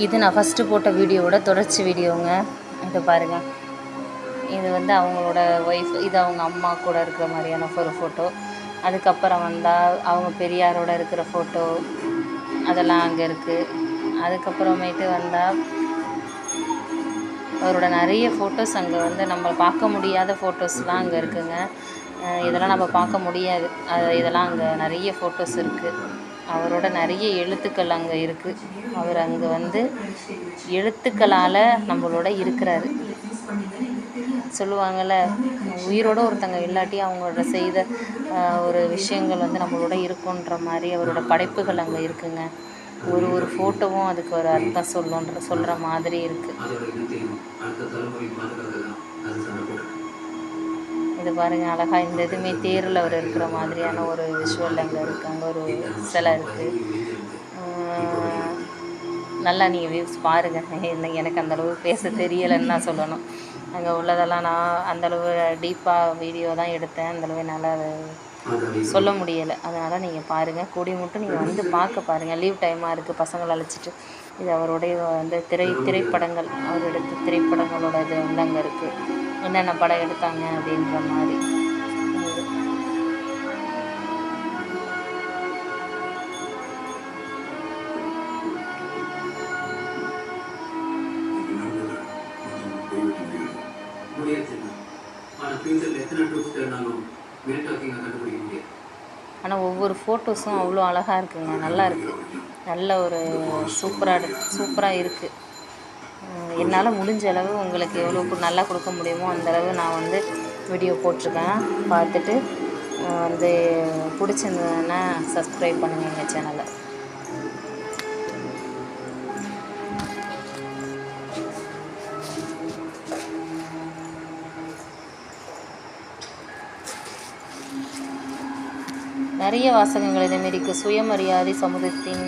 இது நான் ஃபஸ்ட்டு போட்ட வீடியோவோட தொடர்ச்சி வீடியோங்க. இது பாருங்கள். இது வந்து அவங்களோட ஒய்ஃப், இது அவங்க அம்மா கூட இருக்கிற மாதிரியான ஒரு ஃபோட்டோ. அதுக்கப்புறம் வந்தால் அவங்க பெரியாரோட இருக்கிற ஃபோட்டோ, அதெல்லாம் அங்கே இருக்குது. அதுக்கப்புறமேட்டு வந்தால் அவரோட நிறைய ஃபோட்டோஸ் அங்கே வந்து நம்ம பார்க்க முடியாத ஃபோட்டோஸ்லாம் அங்கே இருக்குதுங்க. இதெல்லாம் நம்ம பார்க்க முடியாது. இதெல்லாம் அங்கே நிறைய ஃபோட்டோஸ் இருக்குது. அவரோட நிறைய எழுத்துக்கள் அங்கே இருக்குது. அவர் அங்கே வந்து எழுத்துக்களால் நம்மளோட இருக்கிறாரு. சொல்லுவாங்கள்ல, உயிரோட ஒருத்தங்க இல்லாட்டி அவங்களோட செய்த ஒரு விஷயங்கள் வந்து நம்மளோட இருக்குன்ற மாதிரி அவரோட படைப்புகள் அங்கே இருக்குங்க. ஒரு ஃபோட்டோவும் அதுக்கு ஒரு அர்த்தம் சொல்கிற மாதிரி இருக்குது. இது பாருங்கள், அழகாக இந்த இதுவுமே தேரில் அவர் இருக்கிற மாதிரியான ஒரு விஷுவல் அங்கே இருக்குது. அங்கே ஒரு சிலை இருக்குது. நல்லா நீங்கள் வியூஸ் பாருங்கள். எனக்கு அந்தளவு பேச தெரியலைன்னு தான் சொல்லணும். அங்கே உள்ளதெல்லாம் நான் அந்தளவு டீப்பாக வீடியோ தான் எடுத்தேன். அந்தளவு என்னால் சொல்ல முடியலை. அதனால் நீங்கள் பாருங்கள். கூடிய மட்டும் நீங்கள் வந்து பார்க்க பாருங்கள். லீவ் டைமாக இருக்குது, பசங்களை அழைச்சிட்டு. இது அவருடைய வந்து திரைப்படங்கள், அவர் எடுத்த திரைப்படங்களோட இது வந்து அங்கே இருக்குது. என்னென்ன படம் எடுத்தாங்க அப்படின்ற மாதிரி. ஆனால் ஒவ்வொரு ஃபோட்டோஸும் அவ்வளோ அழகாக இருக்குங்க. நல்லா இருக்குது. நல்ல ஒரு சூப்பராக இருக்குது. என்னால் முடிஞ்ச அளவு உங்களுக்கு எவ்வளோ நல்லா கொடுக்க முடியுமோ அந்தளவு நான் வந்து வீடியோ போட்டிருக்கேன். பார்த்துட்டு வந்து பிடிச்சிருந்ததுன்னா சப்ஸ்கிரைப் பண்ணுங்கள் எங்கள் சேனலை. நிறைய வாசகங்கள் இதேமாரி இருக்குது. சுயமரியாதை, சமூகத்தின்